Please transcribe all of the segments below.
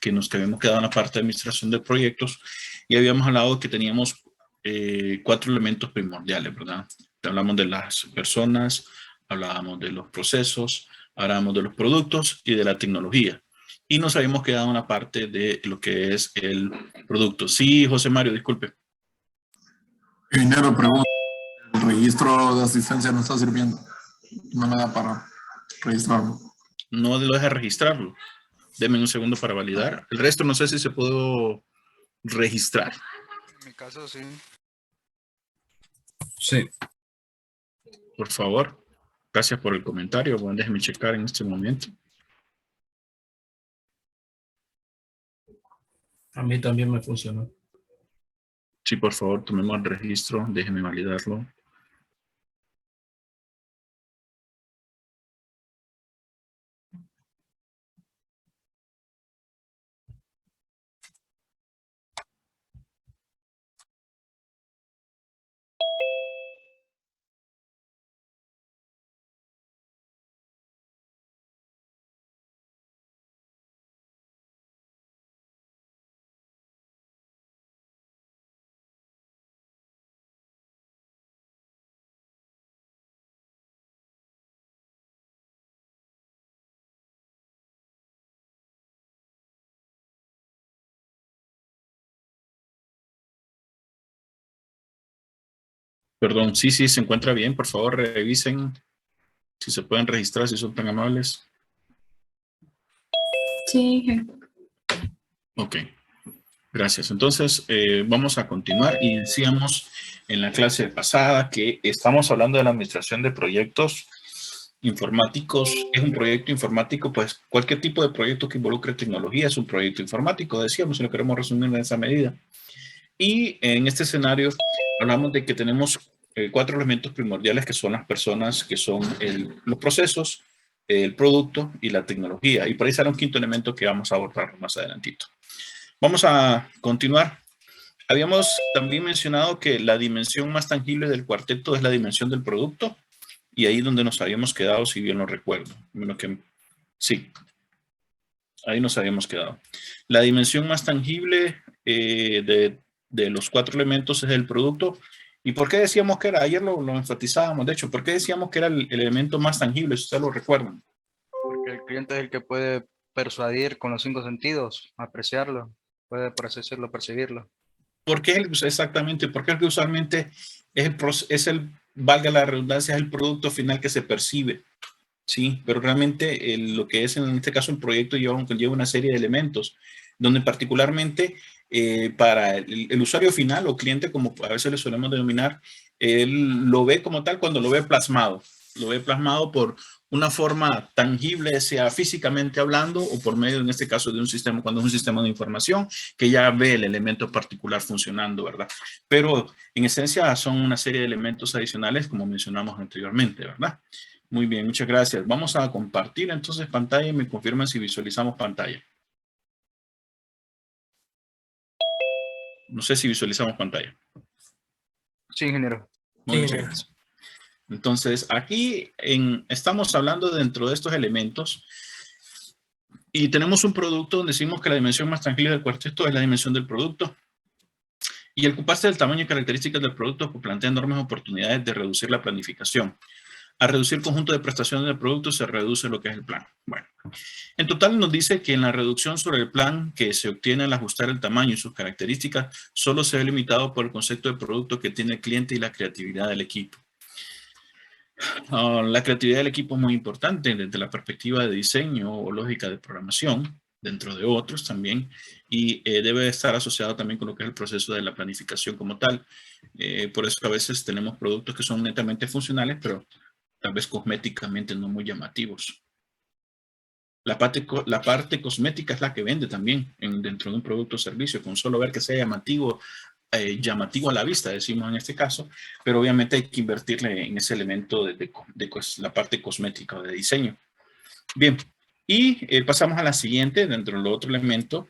que nos habíamos quedado en la parte de administración de proyectos y habíamos hablado que teníamos 4 elementos primordiales, ¿verdad? Hablamos de las personas, hablábamos de los procesos, hablábamos de los productos y de la tecnología. Y nos habíamos quedado en la parte de lo que es el producto. Sí, José Mario, disculpe. Ingeniero, pregunta. El registro de asistencia no está sirviendo. No me da para registrarlo. No lo deja registrarlo. Deme un segundo para validar. El resto no sé si se puede registrar. En mi caso, sí. Sí. Por favor. Gracias por el comentario. Bueno, déjeme checar en este momento. A mí también me funcionó. Sí, por favor, tomemos el registro. Déjeme validarlo. Perdón, sí, se encuentra bien. Por favor, revisen si se pueden registrar, si son tan amables. Sí. Ok, gracias. Entonces, vamos a continuar. Y decíamos en la clase pasada que estamos hablando de la administración de proyectos informáticos. Es un proyecto informático, pues cualquier tipo de proyecto que involucre tecnología es un proyecto informático, decíamos, si lo queremos resumir en esa medida. Y en este escenario hablamos de que tenemos 4 elementos primordiales que son las personas, que son los procesos, el producto y la tecnología. Y por ahí sale un 5º elemento que vamos a abordar más adelantito. Vamos a continuar. Habíamos también mencionado que la dimensión más tangible del cuarteto es la dimensión del producto. Y ahí donde nos habíamos quedado, si bien lo recuerdo. Menos que, sí, ahí nos habíamos quedado. La dimensión más tangible de los 4 elementos es el producto. ¿Y por qué decíamos que era? Ayer lo enfatizábamos, de hecho, ¿por qué decíamos que era el elemento más tangible? Si ustedes lo recuerdan. Porque el cliente es el que puede persuadir con los 5 sentidos, apreciarlo, puede, por así decirlo, percibirlo. ¿Por qué exactamente? Porque es que usualmente valga la redundancia, es el producto final que se percibe. Sí, pero realmente lo que es en este caso el proyecto lleva una serie de elementos, donde particularmente para el usuario final o cliente, como a veces le solemos denominar, él lo ve como tal cuando lo ve plasmado. Lo ve plasmado por una forma tangible, sea físicamente hablando o por medio, en este caso, de un sistema, cuando es un sistema de información que ya ve el elemento particular funcionando, ¿verdad? Pero en esencia son una serie de elementos adicionales, como mencionamos anteriormente, ¿verdad? Muy bien, muchas gracias. Vamos a compartir entonces pantalla y me confirman si visualizamos pantalla. No sé si visualizamos pantalla. Sí, ingeniero. Muy bien, gracias. Entonces, aquí estamos hablando dentro de estos elementos y tenemos un producto donde decimos que la dimensión más tangible del cuarteto es la dimensión del producto. Y el ocuparse del tamaño y características del producto plantea enormes oportunidades de reducir la planificación. A reducir el conjunto de prestaciones del producto se reduce lo que es el plan. Bueno, en total nos dice que en la reducción sobre el plan que se obtiene al ajustar el tamaño y sus características, solo se ve limitado por el concepto de producto que tiene el cliente y la creatividad del equipo. La creatividad del equipo es muy importante desde la perspectiva de diseño o lógica de programación, dentro de otros también, y debe estar asociado también con lo que es el proceso de la planificación como tal. Por eso a veces tenemos productos que son netamente funcionales, pero tal vez cosméticamente no muy llamativos. La parte cosmética es la que vende también dentro de un producto o servicio, con solo ver que sea llamativo a la vista, decimos en este caso, pero obviamente hay que invertirle en ese elemento de la parte cosmética o de diseño. Bien, y pasamos a la siguiente, dentro del otro elemento.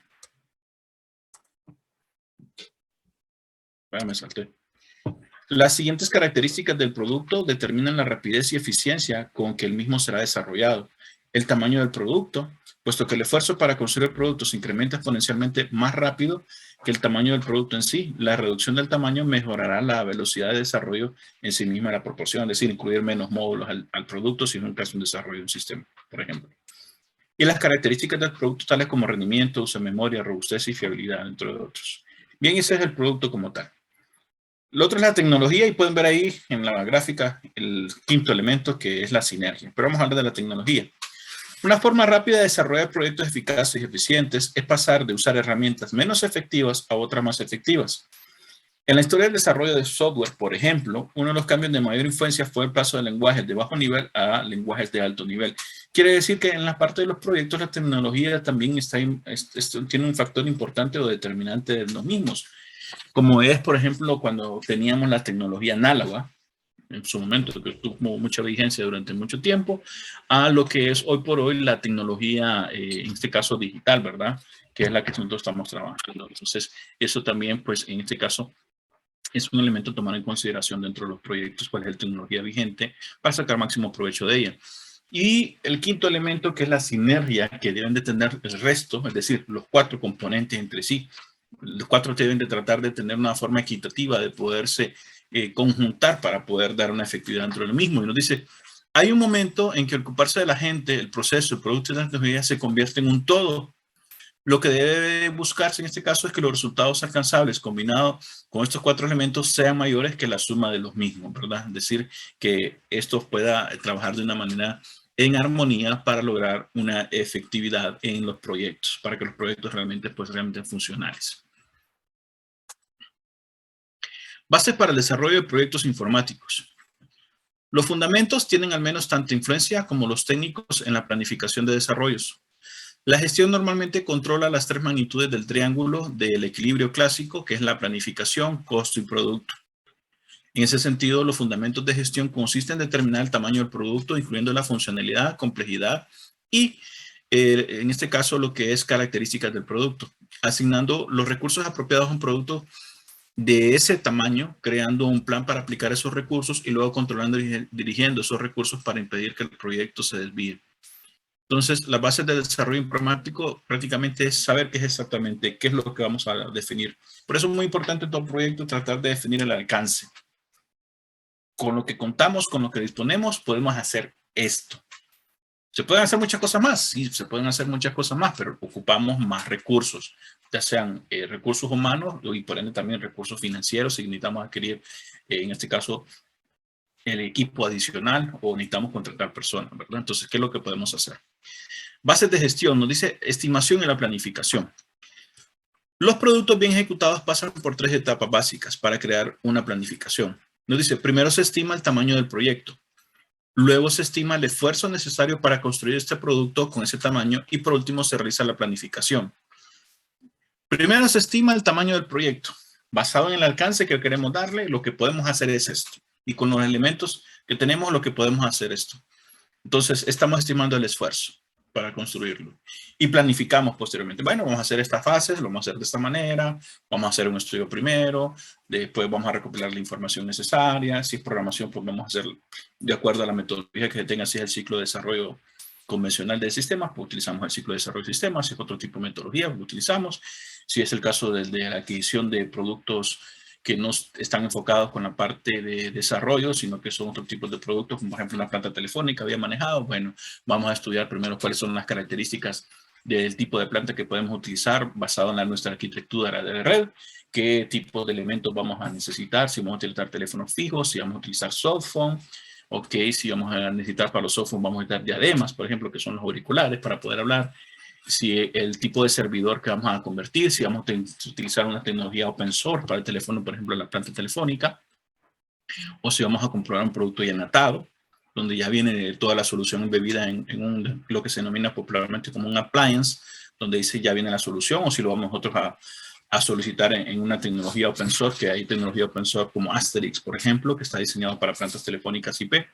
Me salté. Las siguientes características del producto determinan la rapidez y eficiencia con que el mismo será desarrollado. El tamaño del producto, puesto que el esfuerzo para construir el producto se incrementa exponencialmente más rápido que el tamaño del producto en sí. La reducción del tamaño mejorará la velocidad de desarrollo en sí misma la proporción, es decir, incluir menos módulos al producto si es un caso de un desarrollo de un sistema, por ejemplo. Y las características del producto tales como rendimiento, uso de memoria, robustez y fiabilidad, entre otros. Bien, ese es el producto como tal. Lo otro es la tecnología y pueden ver ahí en la gráfica el quinto elemento que es la sinergia. Pero vamos a hablar de la tecnología. Una forma rápida de desarrollar proyectos eficaces y eficientes es pasar de usar herramientas menos efectivas a otras más efectivas. En la historia del desarrollo de software, por ejemplo, uno de los cambios de mayor influencia fue el paso de lenguajes de bajo nivel a lenguajes de alto nivel. Quiere decir que en la parte de los proyectos la tecnología también tiene un factor importante o determinante de los mismos, como es, por ejemplo, cuando teníamos la tecnología análoga, en su momento, que tuvo mucha vigencia durante mucho tiempo, a lo que es hoy por hoy la tecnología, en este caso digital, ¿verdad? Que es la que nosotros estamos trabajando. Entonces, eso también, pues, en este caso, es un elemento a tomar en consideración dentro de los proyectos, cuál es la tecnología vigente, para sacar máximo provecho de ella. Y el quinto elemento, que es la sinergia que deben de tener el resto, es decir, los cuatro componentes entre sí. Los cuatro deben de tratar de tener una forma equitativa de poderse conjuntar para poder dar una efectividad dentro de lo mismo. Y nos dice, hay un momento en que ocuparse de la gente, el proceso, el producto de la tecnología se convierte en un todo. Lo que debe buscarse en este caso es que los resultados alcanzables combinados con estos cuatro elementos sean mayores que la suma de los mismos, ¿verdad? Es decir, que esto pueda trabajar de una manera en armonía para lograr una efectividad en los proyectos, para que los proyectos realmente funcionales. Bases para el desarrollo de proyectos informáticos. Los fundamentos tienen al menos tanta influencia como los técnicos en la planificación de desarrollos. La gestión normalmente controla las tres magnitudes del triángulo del equilibrio clásico, que es la planificación, costo y producto. En ese sentido, los fundamentos de gestión consisten en determinar el tamaño del producto, incluyendo la funcionalidad, complejidad y, en este caso, lo que es características del producto, asignando los recursos apropiados a un producto de ese tamaño, creando un plan para aplicar esos recursos y luego controlando y dirigiendo esos recursos para impedir que el proyecto se desvíe. Entonces, las bases de desarrollo informático prácticamente es saber qué es exactamente, qué es lo que vamos a definir. Por eso es muy importante en todo proyecto tratar de definir el alcance. Con lo que contamos, con lo que disponemos, podemos hacer esto. ¿Se pueden hacer muchas cosas más? Sí, se pueden hacer muchas cosas más, pero ocupamos más recursos, ya sean recursos humanos y por ende también recursos financieros si necesitamos adquirir, en este caso, el equipo adicional o necesitamos contratar personas, ¿verdad? Entonces, ¿qué es lo que podemos hacer? Bases de gestión, nos dice estimación y la planificación. Los productos bien ejecutados pasan por tres etapas básicas para crear una planificación. Nos dice, primero se estima el tamaño del proyecto. Luego se estima el esfuerzo necesario para construir este producto con ese tamaño y por último se realiza la planificación. Primero se estima el tamaño del proyecto. Basado en el alcance que queremos darle, lo que podemos hacer es esto. Y con los elementos que tenemos, lo que podemos hacer es esto. Entonces, estamos estimando el esfuerzo para construirlo. Y planificamos posteriormente. Bueno, vamos a hacer estas fases, lo vamos a hacer de esta manera, vamos a hacer un estudio primero, después vamos a recopilar la información necesaria, si es programación, pues vamos a hacer de acuerdo a la metodología que se tenga, si es el ciclo de desarrollo convencional del sistema, pues utilizamos el ciclo de desarrollo de sistemas, si es otro tipo de metodología, lo utilizamos. Si es el caso de la adquisición de productos que no están enfocados con la parte de desarrollo, sino que son otros tipos de productos, como por ejemplo una planta telefónica había manejado. Bueno, vamos a estudiar primero cuáles son las características del tipo de planta que podemos utilizar basado en nuestra arquitectura de red, qué tipo de elementos vamos a necesitar, si vamos a utilizar teléfonos fijos, si vamos a utilizar softphone, ok, si vamos a necesitar para los softphones, vamos a necesitar diademas, por ejemplo, que son los auriculares para poder hablar, si el tipo de servidor que vamos a convertir, si vamos a utilizar una tecnología open source para el teléfono, por ejemplo, la planta telefónica, o si vamos a comprar un producto ya enlatado, donde ya viene toda la solución embebida en lo que se denomina popularmente como un appliance, donde dice ya viene la solución, o si lo vamos nosotros a solicitar en una tecnología open source, que hay tecnología open source como Asterix, por ejemplo, que está diseñado para plantas telefónicas IP,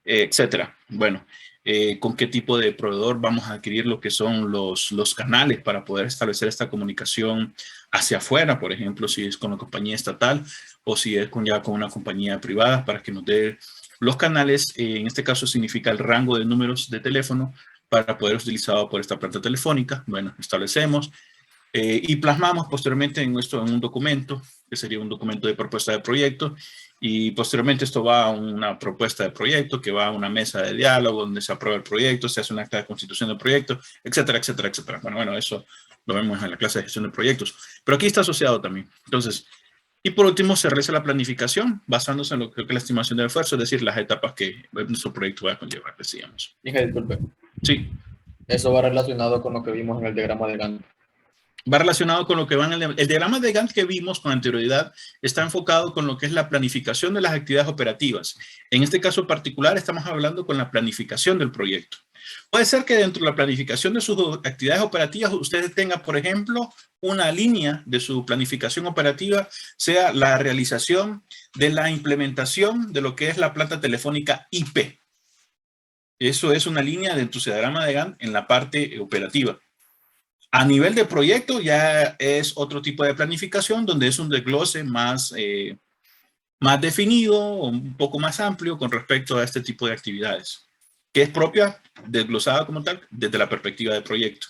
etcétera. Bueno, con qué tipo de proveedor vamos a adquirir lo que son los canales para poder establecer esta comunicación hacia afuera, por ejemplo, si es con la compañía estatal o si es ya con una compañía privada para que nos dé los canales. En este caso significa el rango de números de teléfono para poder ser utilizado por esta planta telefónica. Bueno, establecemos y plasmamos posteriormente en un documento, que sería un documento de propuesta de proyecto, y posteriormente esto va a una propuesta de proyecto, que va a una mesa de diálogo donde se aprueba el proyecto, se hace un acta de constitución del proyecto, etcétera, etcétera, etcétera. Bueno, eso lo vemos en la clase de gestión de proyectos, pero aquí está asociado también. Entonces, y por último, se realiza la planificación basándose en lo que es la estimación del esfuerzo, es decir, las etapas que nuestro proyecto va a conllevar, decíamos. Dije, disculpe. Sí. Eso va relacionado con lo que vimos en el diagrama de Gantt. Va relacionado con lo que va en el diagrama de Gantt que vimos con anterioridad, está enfocado con lo que es la planificación de las actividades operativas. En este caso particular estamos hablando con la planificación del proyecto. Puede ser que dentro de la planificación de sus actividades operativas usted tenga, por ejemplo, una línea de su planificación operativa, sea la realización de la implementación de lo que es la planta telefónica IP. Eso es una línea de tu diagrama de Gantt en la parte operativa. A nivel de proyecto ya es otro tipo de planificación donde es un desglose más definido, un poco más amplio con respecto a este tipo de actividades, que es propia, desglosada como tal, desde la perspectiva de proyecto.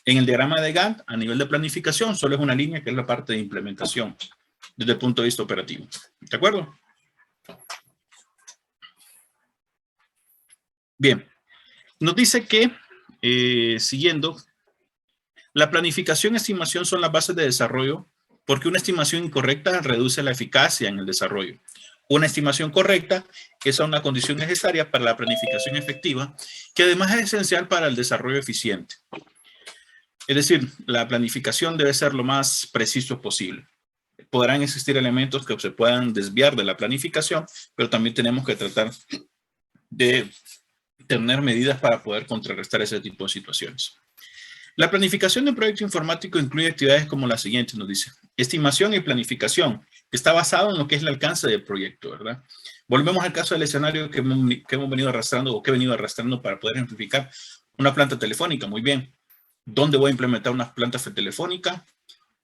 En el diagrama de Gantt, a nivel de planificación, solo es una línea que es la parte de implementación, desde el punto de vista operativo. ¿De acuerdo? Bien. Nos dice que, siguiendo, la planificación y estimación son las bases de desarrollo porque una estimación incorrecta reduce la eficacia en el desarrollo. Una estimación correcta es una condición necesaria para la planificación efectiva, que además es esencial para el desarrollo eficiente. Es decir, la planificación debe ser lo más preciso posible. Podrán existir elementos que se puedan desviar de la planificación, pero también tenemos que tratar de tener medidas para poder contrarrestar ese tipo de situaciones. La planificación de un proyecto informático incluye actividades como la siguiente, nos dice. Estimación y planificación, que está basado en lo que es el alcance del proyecto, ¿verdad? Volvemos al caso del escenario que hemos venido arrastrando o que he venido arrastrando para poder ejemplificar una planta telefónica. Muy bien. ¿Dónde voy a implementar una planta telefónica?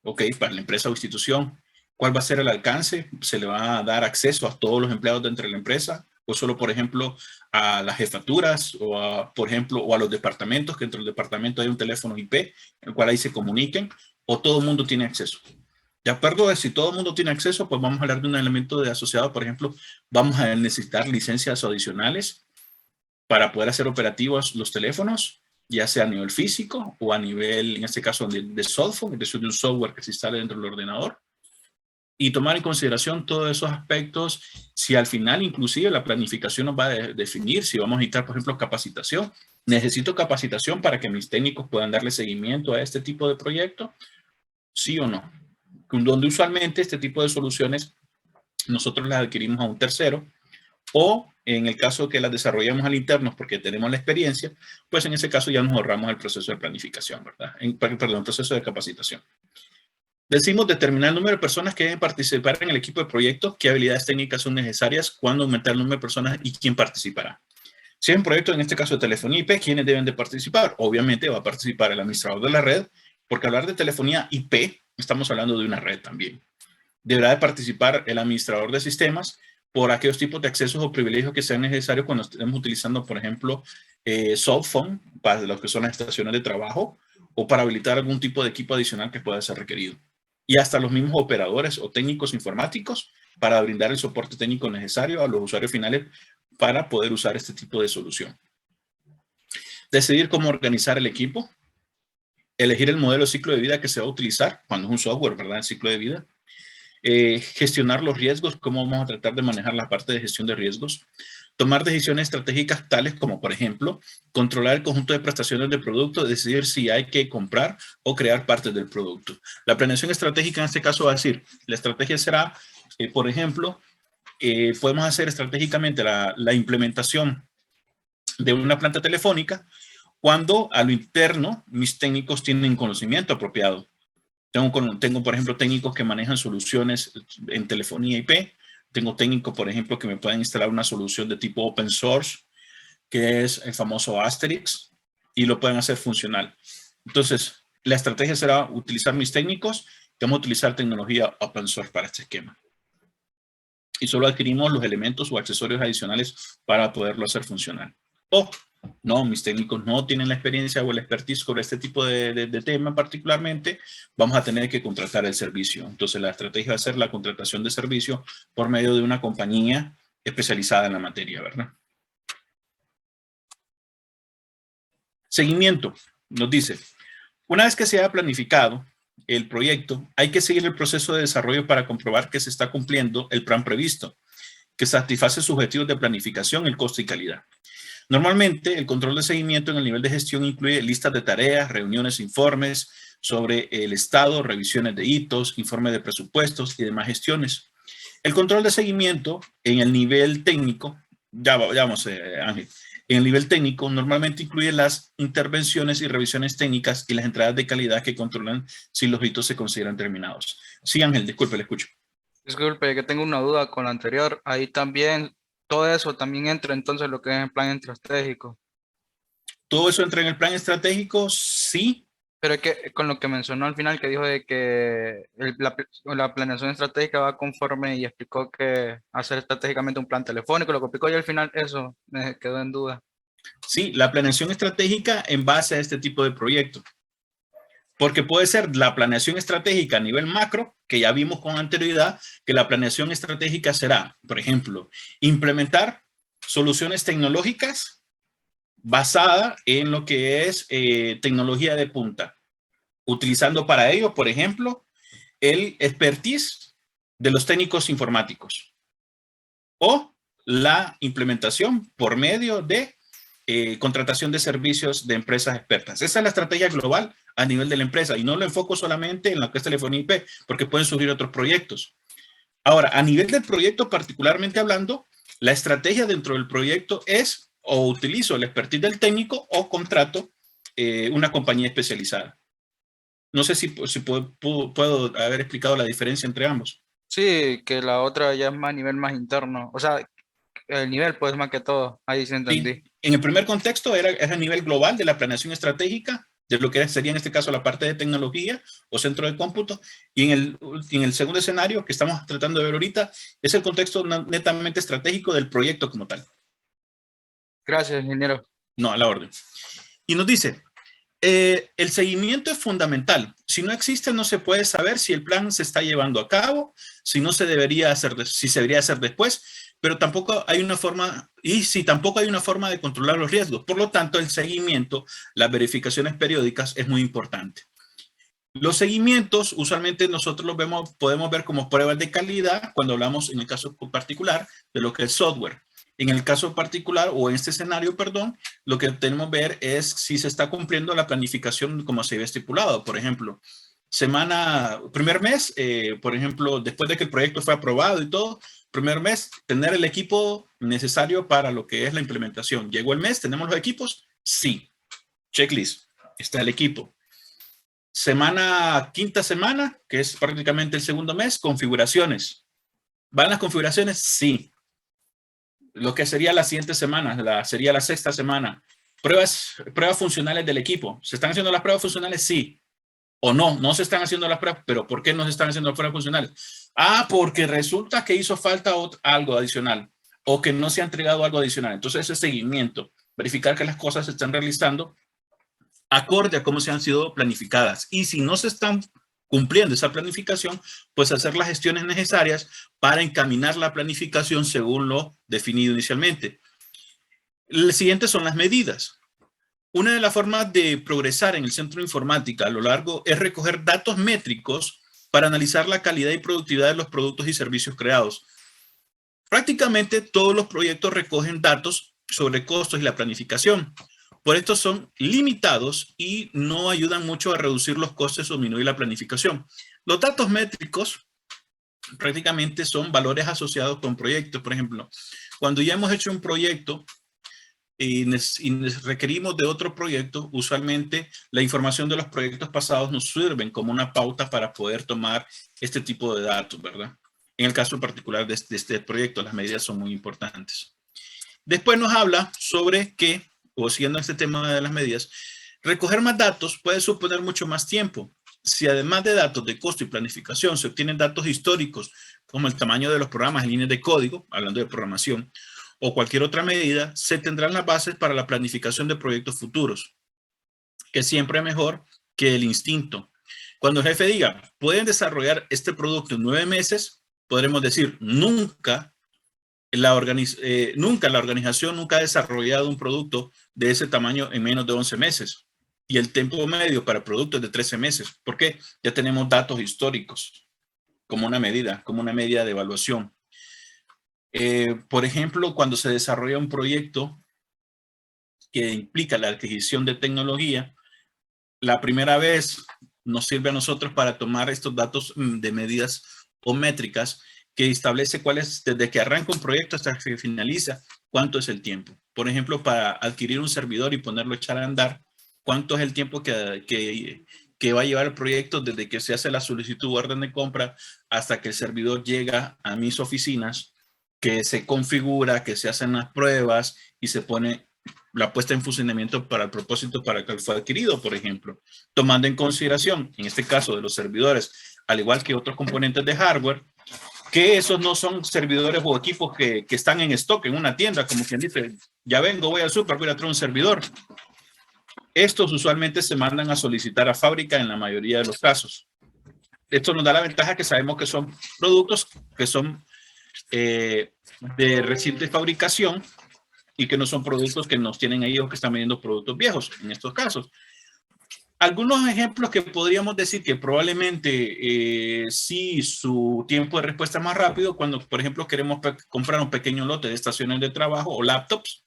Ok, para la empresa o institución. ¿Cuál va a ser el alcance? ¿Se le va a dar acceso a todos los empleados dentro de la empresa? O solo, por ejemplo, a las jefaturas o, por ejemplo, o a los departamentos, que dentro del departamento hay un teléfono IP, en el cual ahí se comuniquen, o todo el mundo tiene acceso. De acuerdo, si todo el mundo tiene acceso, pues vamos a hablar de un elemento de asociado, por ejemplo, vamos a necesitar licencias adicionales para poder hacer operativos los teléfonos, ya sea a nivel físico o a nivel, en este caso, de software, es decir, de un software que se instale dentro del ordenador. Y tomar en consideración todos esos aspectos, si al final inclusive la planificación nos va a definir si vamos a necesitar, por ejemplo, capacitación. ¿Necesito capacitación para que mis técnicos puedan darle seguimiento a este tipo de proyecto? ¿Sí o no? Donde usualmente este tipo de soluciones nosotros las adquirimos a un tercero o en el caso que las desarrollamos al interno porque tenemos la experiencia, pues en ese caso ya nos ahorramos el proceso de planificación, ¿verdad? Perdón, el proceso de capacitación. Decimos determinar el número de personas que deben participar en el equipo de proyecto, qué habilidades técnicas son necesarias, cuándo aumentar el número de personas y quién participará. Si hay un proyecto, en este caso de telefonía IP, ¿quiénes deben de participar? Obviamente va a participar el administrador de la red, porque hablar de telefonía IP, estamos hablando de una red también. Deberá de participar el administrador de sistemas por aquellos tipos de accesos o privilegios que sean necesarios cuando estemos utilizando, por ejemplo, softphone para lo que son las estaciones de trabajo o para habilitar algún tipo de equipo adicional que pueda ser requerido. Y hasta los mismos operadores o técnicos informáticos para brindar el soporte técnico necesario a los usuarios finales para poder usar este tipo de solución. Decidir cómo organizar el equipo. Elegir el modelo de ciclo de vida que se va a utilizar cuando es un software, ¿verdad? El ciclo de vida. Gestionar los riesgos, cómo vamos a tratar de manejar la parte de gestión de riesgos. Tomar decisiones estratégicas tales como, por ejemplo, controlar el conjunto de prestaciones del producto, decidir si hay que comprar o crear partes del producto. La planeación estratégica en este caso va a decir, la estrategia será, por ejemplo, podemos hacer estratégicamente la implementación de una planta telefónica cuando a lo interno mis técnicos tienen conocimiento apropiado. Tengo, por ejemplo, técnicos que manejan soluciones en telefonía IP. Tengo técnicos, por ejemplo, que me pueden instalar una solución de tipo open source, que es el famoso Asterix, y lo pueden hacer funcional. Entonces, la estrategia será utilizar mis técnicos, que vamos a utilizar tecnología open source para este esquema. Y solo adquirimos los elementos o accesorios adicionales para poderlo hacer funcional. O No, mis técnicos no tienen la experiencia o el expertise sobre este tipo de tema particularmente, vamos a tener que contratar el servicio. Entonces, la estrategia va a ser la contratación de servicio por medio de una compañía especializada en la materia, ¿verdad? Seguimiento, nos dice, una vez que se haya planificado el proyecto, hay que seguir el proceso de desarrollo para comprobar que se está cumpliendo el plan previsto, que satisface sus objetivos de planificación, el costo y calidad. Normalmente, el control de seguimiento en el nivel de gestión incluye listas de tareas, reuniones, informes sobre el estado, revisiones de hitos, informes de presupuestos y demás gestiones. El control de seguimiento en el nivel técnico, ya vamos, Ángel, en el nivel técnico normalmente incluye las intervenciones y revisiones técnicas y las entradas de calidad que controlan si los hitos se consideran terminados. Sí, Ángel, disculpe, le escucho. Disculpe, que tengo una duda con la anterior. Ahí también, todo eso también entra entonces lo que es el plan estratégico. ¿Todo eso entra en el plan estratégico? Sí. Pero es que con lo que mencionó al final, que dijo de que la planeación estratégica va conforme y explicó que hacer estratégicamente un plan telefónico, lo que explicó y al final eso me quedó en duda. Sí, la planeación estratégica en base a este tipo de proyecto. Porque puede ser la planeación estratégica a nivel macro, que ya vimos con anterioridad, que la planeación estratégica será, por ejemplo, implementar soluciones tecnológicas basada en lo que es tecnología de punta, utilizando para ello, por ejemplo, el expertise de los técnicos informáticos o la implementación por medio de contratación de servicios de empresas expertas. Esa es la estrategia global a nivel de la empresa y no lo enfoco solamente en lo que es telefonía IP porque pueden surgir otros proyectos. Ahora, a nivel del proyecto particularmente hablando, la estrategia dentro del proyecto es o utilizo el expertise del técnico o contrato una compañía especializada. No sé si puedo haber explicado la diferencia entre ambos. Sí, que la otra ya es más a nivel más interno. O sea, el nivel pues más que todo. Ahí sí entendí. Sí, en el primer contexto es a nivel global de la planeación estratégica, de lo que sería en este caso la parte de tecnología o centro de cómputo. Y en el segundo escenario que estamos tratando de ver ahorita es el contexto netamente estratégico del proyecto como tal. Gracias, ingeniero. No, a la orden. Y nos dice, el seguimiento es fundamental. Si no existe, no se puede saber si el plan se está llevando a cabo, si no se debería hacer, si se debería hacer después, pero tampoco hay una forma, y si tampoco hay una forma de controlar los riesgos. Por lo tanto, el seguimiento, las verificaciones periódicas es muy importante. Los seguimientos, usualmente nosotros los podemos ver como pruebas de calidad cuando hablamos en el caso particular de lo que es software. En el caso particular o en este escenario, perdón, lo que tenemos que ver es si se está cumpliendo la planificación como se había estipulado. Por ejemplo, primer mes, por ejemplo, después de que el proyecto fue aprobado y todo, primer mes, tener el equipo necesario para lo que es la implementación. ¿Llegó el mes? ¿Tenemos los equipos? Sí. Checklist. Está el equipo. Quinta semana, que es prácticamente el segundo mes, configuraciones. ¿Van las configuraciones? Sí. Lo que sería la siguiente semana, sería la sexta semana. Pruebas funcionales del equipo. ¿Se están haciendo las pruebas funcionales? Sí. O no, no se están haciendo las pruebas. ¿Pero por qué no se están haciendo las pruebas funcionales? Ah, porque resulta que hizo falta algo adicional o que no se ha entregado algo adicional. Entonces, ese seguimiento, verificar que las cosas se están realizando acorde a cómo se han sido planificadas. Y si no se están cumpliendo esa planificación, pues hacer las gestiones necesarias para encaminar la planificación según lo definido inicialmente. El siguiente son las medidas. Una de las formas de progresar en el centro de informática a lo largo es recoger datos métricos para analizar la calidad y productividad de los productos y servicios creados. Prácticamente todos los proyectos recogen datos sobre costos y la planificación. Por esto son limitados y no ayudan mucho a reducir los costes o disminuir la planificación. Los datos métricos prácticamente son valores asociados con proyectos. Por ejemplo, cuando ya hemos hecho un proyecto y requerimos de otro proyecto, usualmente la información de los proyectos pasados nos sirven como una pauta para poder tomar este tipo de datos, ¿verdad? En el caso particular de este proyecto, las medidas son muy importantes. Después nos habla sobre que, o siguiendo este tema de las medidas, recoger más datos puede suponer mucho más tiempo. Si además de datos de costo y planificación se obtienen datos históricos, como el tamaño de los programas en líneas de código, hablando de programación, o cualquier otra medida, se tendrán las bases para la planificación de proyectos futuros, que siempre es mejor que el instinto. Cuando el jefe diga, pueden desarrollar este producto en 9 meses, podremos decir, nunca la organización nunca ha desarrollado un producto de ese tamaño en menos de 11 meses. Y el tiempo medio para productos es de 13 meses. ¿Por qué? Ya tenemos datos históricos como una medida de evaluación. Por ejemplo, cuando se desarrolla un proyecto que implica la adquisición de tecnología, la primera vez nos sirve a nosotros para tomar estos datos de medidas o métricas que establece cuál es, desde que arranca un proyecto hasta que finaliza, cuánto es el tiempo. Por ejemplo, para adquirir un servidor y ponerlo a echar a andar, cuánto es el tiempo que va a llevar el proyecto desde que se hace la solicitud o orden de compra hasta que el servidor llega a mis oficinas, que se configura, que se hacen las pruebas y se pone la puesta en funcionamiento para el propósito para el que fue adquirido, por ejemplo, tomando en consideración, en este caso de los servidores, al igual que otros componentes de hardware, que esos no son servidores o equipos que están en stock en una tienda, como quien dice, ya vengo, voy al súper, voy a traer un servidor. Estos usualmente se mandan a solicitar a fábrica en la mayoría de los casos. Esto nos da la ventaja que sabemos que son productos que son de reciente fabricación y que no son productos que nos tienen ahí o que están vendiendo productos viejos en estos casos. Algunos ejemplos que podríamos decir que probablemente sí su tiempo de respuesta es más rápido cuando, por ejemplo, queremos comprar un pequeño lote de estaciones de trabajo o laptops,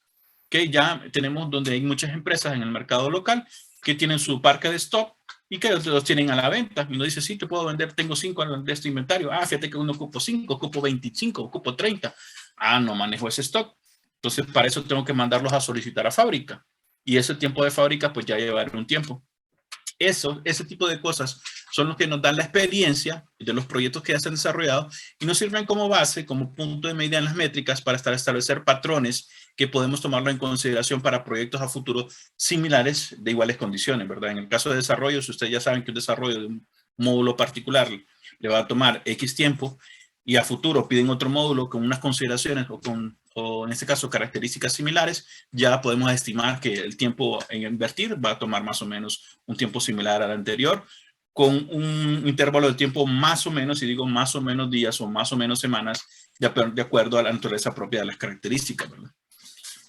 que ya tenemos donde hay muchas empresas en el mercado local que tienen su parque de stock y que los tienen a la venta. Y uno dice, sí, te puedo vender, tengo 5 de este inventario. Ah, fíjate que uno ocupo 5, ocupo 25, ocupo 30. Ah, no manejo ese stock. Entonces, para eso tengo que mandarlos a solicitar a fábrica. Y ese tiempo de fábrica, pues ya llevará un tiempo. Ese tipo de cosas son los que nos dan la experiencia de los proyectos que ya se han desarrollado y nos sirven como base, como punto de medida en las métricas para establecer patrones que podemos tomarlo en consideración para proyectos a futuro similares de iguales condiciones, ¿verdad? En el caso de desarrollo, si ustedes ya saben que un desarrollo de un módulo particular le va a tomar X tiempo y a futuro piden otro módulo con unas consideraciones o en este caso características similares, ya podemos estimar que el tiempo en invertir va a tomar más o menos un tiempo similar al anterior, con un intervalo de tiempo más o menos, y digo más o menos días o más o menos semanas, de acuerdo a la naturaleza propia de las características, ¿verdad?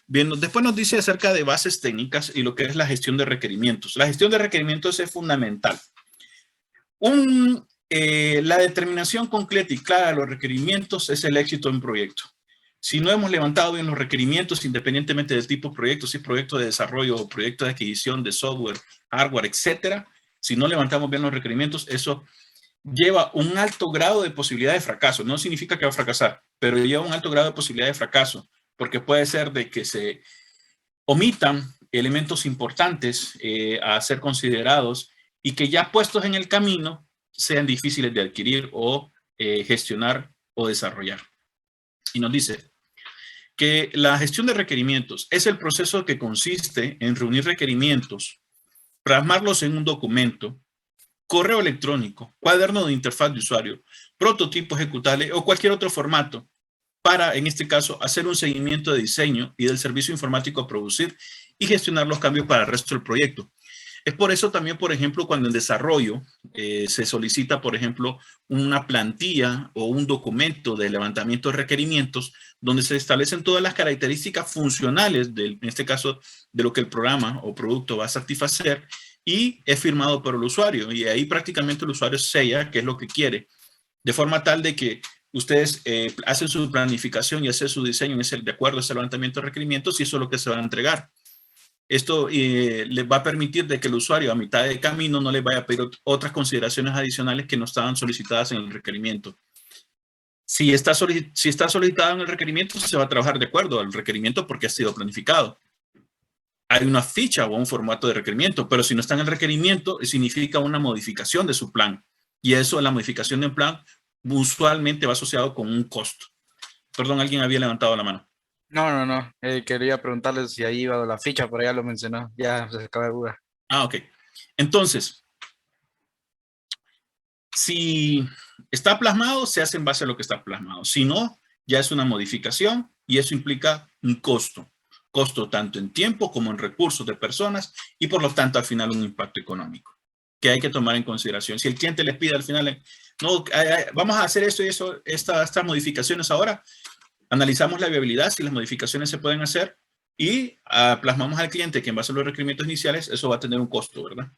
Bien, después nos dice acerca de bases técnicas y lo que es la gestión de requerimientos. La gestión de requerimientos es fundamental. La determinación concreta y clara de los requerimientos es el éxito de un proyecto. Si no hemos levantado bien los requerimientos, independientemente del tipo de proyecto, si es proyecto de desarrollo o proyecto de adquisición de software, hardware, etcétera, si no levantamos bien los requerimientos, eso lleva un alto grado de posibilidad de fracaso. No significa que va a fracasar, pero lleva un alto grado de posibilidad de fracaso, porque puede ser de que se omitan elementos importantes a ser considerados y que ya puestos en el camino sean difíciles de adquirir o gestionar o desarrollar. Y nos dice que la gestión de requerimientos es el proceso que consiste en reunir requerimientos, plasmarlos en un documento, correo electrónico, cuaderno de interfaz de usuario, prototipo ejecutable o cualquier otro formato para, en este caso, hacer un seguimiento de diseño y del servicio informático a producir y gestionar los cambios para el resto del proyecto. Es por eso también, por ejemplo, cuando en desarrollo se solicita, por ejemplo, una plantilla o un documento de levantamiento de requerimientos donde se establecen todas las características funcionales, en este caso, de lo que el programa o producto va a satisfacer y es firmado por el usuario. Y ahí prácticamente el usuario sella qué es lo que quiere, de forma tal de que ustedes hacen su planificación y hacen su diseño de acuerdo a ese levantamiento de requerimientos y eso es lo que se va a entregar. Esto les va a permitir de que el usuario a mitad de camino no les vaya a pedir otras consideraciones adicionales que no estaban solicitadas en el requerimiento. Si está solicitado en el requerimiento, se va a trabajar de acuerdo al requerimiento porque ha sido planificado. Hay una ficha o un formato de requerimiento, pero si no está en el requerimiento, significa una modificación de su plan. Y eso, la modificación del plan, usualmente va asociado con un costo. Perdón, alguien había levantado la mano. No. Quería preguntarles si ahí iba la ficha, pero ya lo mencionó. Ya se acaba de duda. Ah, ok. Entonces, si está plasmado, se hace en base a lo que está plasmado. Si no, ya es una modificación y eso implica un costo. Costo tanto en tiempo como en recursos de personas y por lo tanto al final un impacto económico que hay que tomar en consideración. Si el cliente les pide al final, no, vamos a hacer esto y eso, estas modificaciones ahora, analizamos la viabilidad, si las modificaciones se pueden hacer y plasmamos al cliente que en base a los requerimientos iniciales, eso va a tener un costo, ¿verdad?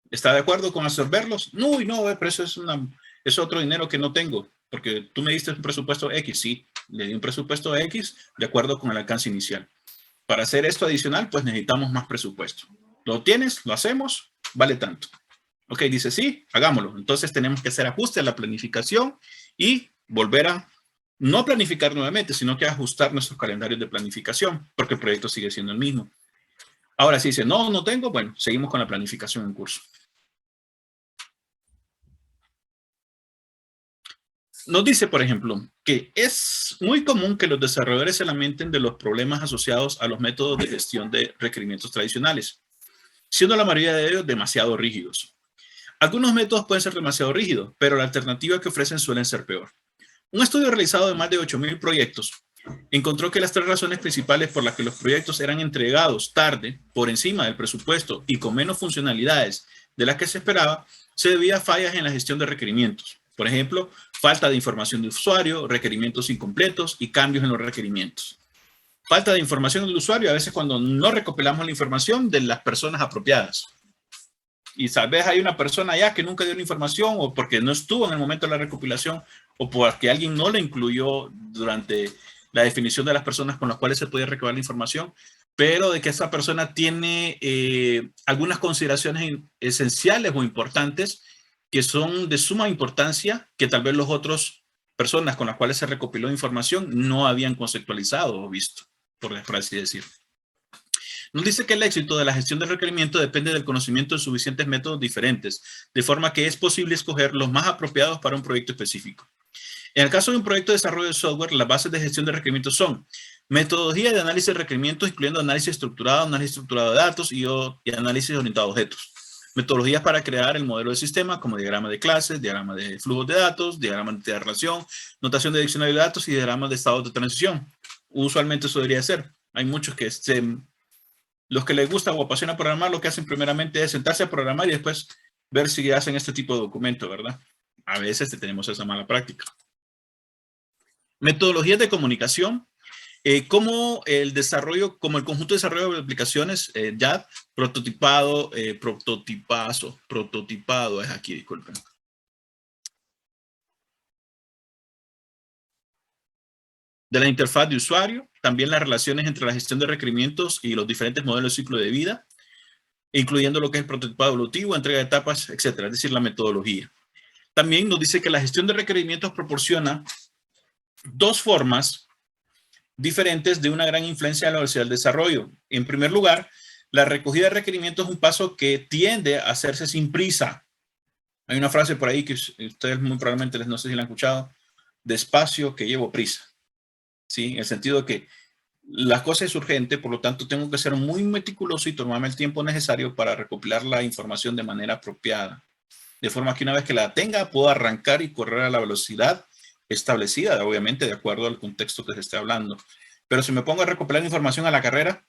¿Está de acuerdo con absorberlos? No, pero eso es otro dinero que no tengo, porque tú me diste un presupuesto X, sí, le di un presupuesto X de acuerdo con el alcance inicial. Para hacer esto adicional, pues necesitamos más presupuesto. ¿Lo tienes? ¿Lo hacemos? Vale tanto. Ok, dice sí, hagámoslo. Entonces tenemos que hacer ajustes a la planificación y volver a no planificar nuevamente, sino que ajustar nuestros calendarios de planificación, porque el proyecto sigue siendo el mismo. Ahora, si dice no tengo, bueno, seguimos con la planificación en curso. Nos dice, por ejemplo, que es muy común que los desarrolladores se lamenten de los problemas asociados a los métodos de gestión de requerimientos tradicionales, siendo la mayoría de ellos demasiado rígidos. Algunos métodos pueden ser demasiado rígidos, pero la alternativa que ofrecen suelen ser peor. Un estudio realizado de más de 8,000 proyectos encontró que las 3 razones principales por las que los proyectos eran entregados tarde, por encima del presupuesto y con menos funcionalidades de las que se esperaba, se debía a fallas en la gestión de requerimientos. Por ejemplo, falta de información de usuario, requerimientos incompletos y cambios en los requerimientos. Falta de información del usuario, a veces cuando no recopilamos la información de las personas apropiadas. Y tal vez hay una persona allá que nunca dio la información o porque no estuvo en el momento de la recopilación o porque alguien no la incluyó durante la definición de las personas con las cuales se puede recabar la información, pero de que esa persona tiene algunas consideraciones esenciales o importantes que son de suma importancia que tal vez las otras personas con las cuales se recopiló información no habían conceptualizado o visto, por así decirlo. Nos dice que el éxito de la gestión del requerimiento depende del conocimiento de suficientes métodos diferentes, de forma que es posible escoger los más apropiados para un proyecto específico. En el caso de un proyecto de desarrollo de software, las bases de gestión de requerimientos son metodología de análisis de requerimientos, incluyendo análisis estructurado de datos y análisis orientado a objetos. Metodologías para crear el modelo de sistema, como diagrama de clases, diagrama de flujos de datos, diagrama de relación, notación de diccionario de datos y diagramas de estados de transición. Usualmente eso debería ser. Hay muchos que los que les gusta o apasiona programar, lo que hacen primeramente es sentarse a programar y después ver si hacen este tipo de documento, ¿verdad? A veces tenemos esa mala práctica. Metodologías de comunicación, como el conjunto de desarrollo de aplicaciones, ya prototipado es aquí, disculpen. De la interfaz de usuario, también las relaciones entre la gestión de requerimientos y los diferentes modelos de ciclo de vida, incluyendo lo que es el prototipado evolutivo, entrega de etapas, etcétera, es decir, la metodología. También nos dice que la gestión de requerimientos proporciona 2 formas diferentes de una gran influencia en la velocidad del desarrollo. En primer lugar, la recogida de requerimientos es un paso que tiende a hacerse sin prisa. Hay una frase por ahí que ustedes muy probablemente no sé si la han escuchado: despacio que llevo prisa. ¿Sí? En el sentido de que la cosa es urgente, por lo tanto tengo que ser muy meticuloso y tomarme el tiempo necesario para recopilar la información de manera apropiada. De forma que una vez que la tenga, puedo arrancar y correr a la velocidad establecida, obviamente de acuerdo al contexto que se esté hablando. Pero si me pongo a recopilar información a la carrera,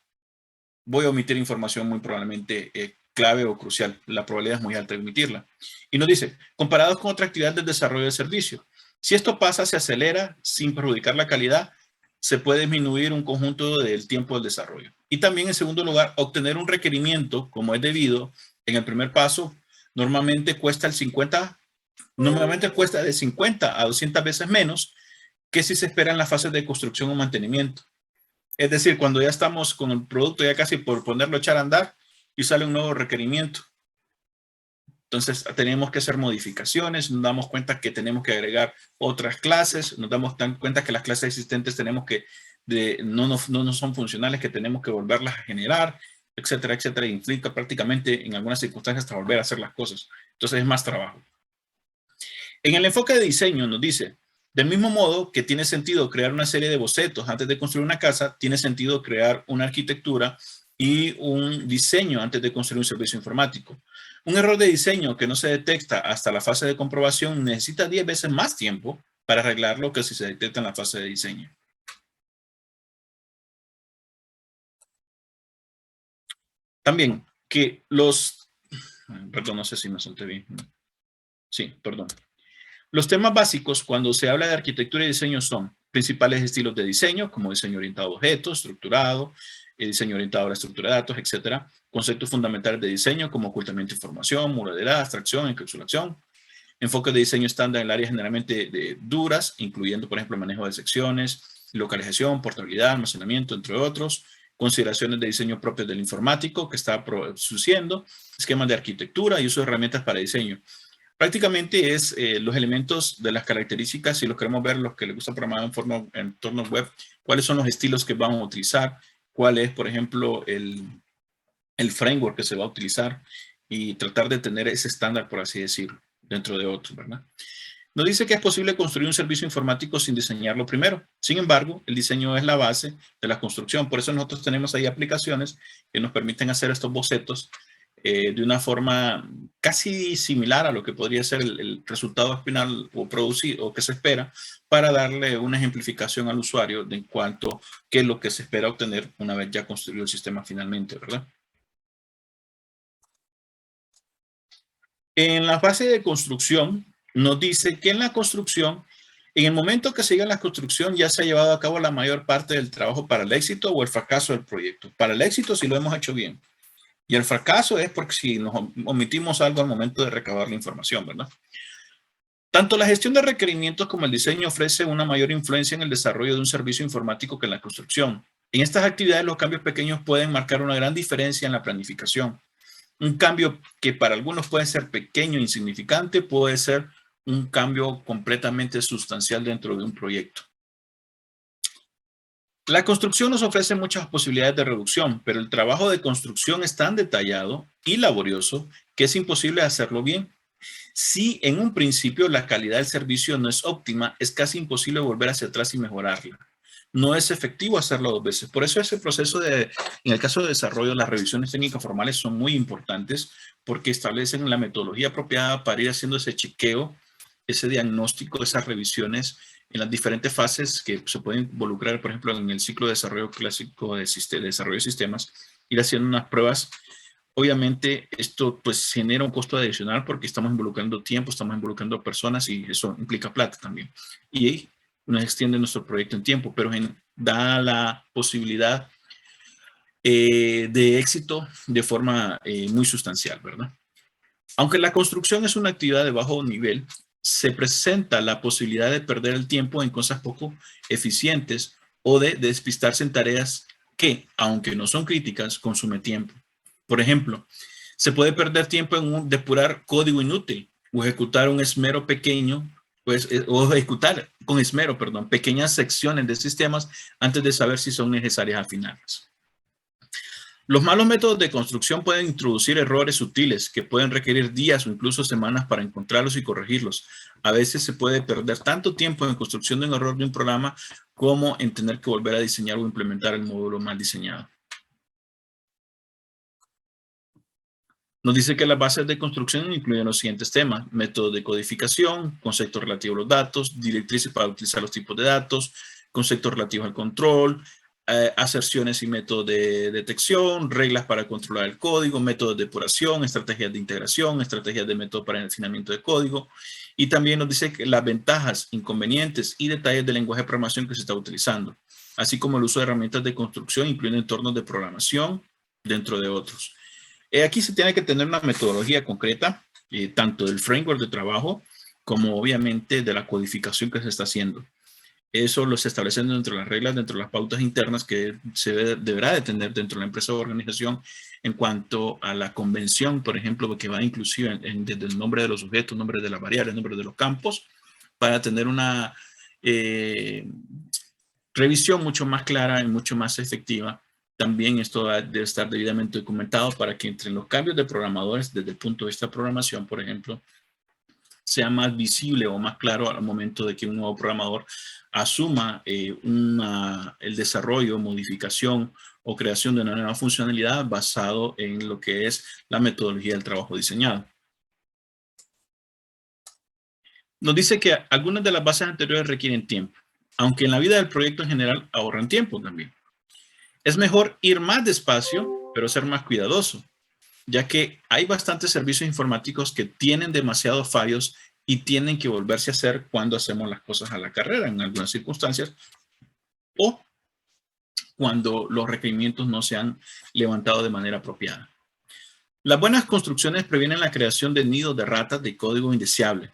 voy a omitir información muy probablemente clave o crucial. La probabilidad es muy alta de omitirla. Y nos dice, comparados con otra actividad del desarrollo de servicio, si esto pasa, se acelera sin perjudicar la calidad, se puede disminuir un conjunto del tiempo del desarrollo. Y también, en segundo lugar, obtener un requerimiento como es debido en el primer paso normalmente cuesta de 50 a 200 veces menos que si se espera en las fases de construcción o mantenimiento. Es decir, cuando ya estamos con el producto ya casi por ponerlo a echar a andar y sale un nuevo requerimiento. Entonces tenemos que hacer modificaciones, nos damos cuenta que tenemos que agregar otras clases, nos damos cuenta que las clases existentes tenemos que no son funcionales, que tenemos que volverlas a generar, etcétera, etcétera. Implica prácticamente en algunas circunstancias hasta volver a hacer las cosas. Entonces es más trabajo. En el enfoque de diseño nos dice, del mismo modo que tiene sentido crear una serie de bocetos antes de construir una casa, tiene sentido crear una arquitectura y un diseño antes de construir un servicio informático. Un error de diseño que no se detecta hasta la fase de comprobación necesita 10 veces más tiempo para arreglarlo que si se detecta en la fase de diseño. También que perdón, no sé si me solté bien. Sí, perdón. Los temas básicos cuando se habla de arquitectura y diseño son principales estilos de diseño, como diseño orientado a objetos, estructurado, diseño orientado a la estructura de datos, etcétera. Conceptos fundamentales de diseño, como ocultamiento de información, modelado, abstracción, encapsulación. Enfoques de diseño estándar en el área generalmente duras, incluyendo, por ejemplo, el manejo de secciones, localización, portabilidad, almacenamiento, entre otros. Consideraciones de diseño propios del informático, que está produciendo, esquemas de arquitectura y uso de herramientas para diseño. Prácticamente es los elementos de las características, si los queremos ver, los que les gusta programar en entornos web, cuáles son los estilos que vamos a utilizar, cuál es, por ejemplo, el framework que se va a utilizar y tratar de tener ese estándar, por así decirlo, dentro de otros, ¿verdad? Nos dice que es posible construir un servicio informático sin diseñarlo primero. Sin embargo, el diseño es la base de la construcción. Por eso nosotros tenemos ahí aplicaciones que nos permiten hacer estos bocetos de una forma casi similar a lo que podría ser el resultado final o producido o que se espera, para darle una ejemplificación al usuario de en cuanto a qué es lo que se espera obtener una vez ya construido el sistema finalmente, ¿verdad? En la fase de construcción nos dice que en la construcción, en el momento que se llega a la construcción, ya se ha llevado a cabo la mayor parte del trabajo para el éxito o el fracaso del proyecto. Para el éxito, si lo hemos hecho bien. Y el fracaso es porque si nos omitimos algo al momento de recabar la información, ¿verdad? Tanto la gestión de requerimientos como el diseño ofrece una mayor influencia en el desarrollo de un servicio informático que en la construcción. En estas actividades, los cambios pequeños pueden marcar una gran diferencia en la planificación. Un cambio que para algunos puede ser pequeño e insignificante, puede ser un cambio completamente sustancial dentro de un proyecto. La construcción nos ofrece muchas posibilidades de reducción, pero el trabajo de construcción es tan detallado y laborioso que es imposible hacerlo bien. Si en un principio la calidad del servicio no es óptima, es casi imposible volver hacia atrás y mejorarla. No es efectivo hacerlo dos veces. Por eso ese proceso en el caso de desarrollo, las revisiones técnicas formales son muy importantes porque establecen la metodología apropiada para ir haciendo ese chequeo, ese diagnóstico, esas revisiones en las diferentes fases que se pueden involucrar, por ejemplo, en el ciclo de desarrollo clásico de desarrollo de sistemas, ir haciendo unas pruebas. Obviamente esto pues genera un costo adicional porque estamos involucrando tiempo, estamos involucrando personas y eso implica plata también. Y nos extiende nuestro proyecto en tiempo, pero da la posibilidad de éxito de forma muy sustancial, ¿verdad? Aunque la construcción es una actividad de bajo nivel, se presenta la posibilidad de perder el tiempo en cosas poco eficientes o de despistarse en tareas que, aunque no son críticas, consume tiempo. Por ejemplo, se puede perder tiempo en depurar código inútil o ejecutar un esmero pequeño, o ejecutar con esmero, perdón, pequeñas secciones de sistemas antes de saber si son necesarias afinarlas. Los malos métodos de construcción pueden introducir errores sutiles que pueden requerir días o incluso semanas para encontrarlos y corregirlos. A veces se puede perder tanto tiempo en construcción de un error de un programa como en tener que volver a diseñar o implementar el módulo mal diseñado. Nos dice que las bases de construcción incluyen los siguientes temas: métodos de codificación, conceptos relativos a los datos, directrices para utilizar los tipos de datos, conceptos relativos al control, aserciones y métodos de detección, reglas para controlar el código, métodos de depuración, estrategias de integración, estrategias de método para el refinamiento de código. Y también nos dice que las ventajas, inconvenientes y detalles del lenguaje de programación que se está utilizando, así como el uso de herramientas de construcción, incluyendo entornos de programación, dentro de otros. Aquí se tiene que tener una metodología concreta, tanto del framework de trabajo como obviamente de la codificación que se está haciendo. Eso lo se establece dentro de las reglas, dentro de las pautas internas que se deberá de tener dentro de la empresa o organización en cuanto a la convención, por ejemplo, que va inclusive desde el nombre de los objetos, nombre de las variables, nombre de los campos, para tener una revisión mucho más clara y mucho más efectiva. También esto debe estar debidamente documentado para que entre los cambios de programadores desde el punto de vista de programación, por ejemplo, sea más visible o más claro al momento de que un nuevo programador asuma el desarrollo, modificación o creación de una nueva funcionalidad basado en lo que es la metodología del trabajo diseñado. Nos dice que algunas de las bases anteriores requieren tiempo, aunque en la vida del proyecto en general ahorran tiempo también. Es mejor ir más despacio pero ser más cuidadoso, ya que hay bastantes servicios informáticos que tienen demasiados fallos y tienen que volverse a hacer cuando hacemos las cosas a la carrera en algunas circunstancias o cuando los requerimientos no se han levantado de manera apropiada. Las buenas construcciones previenen la creación de nidos de ratas de código indeseable,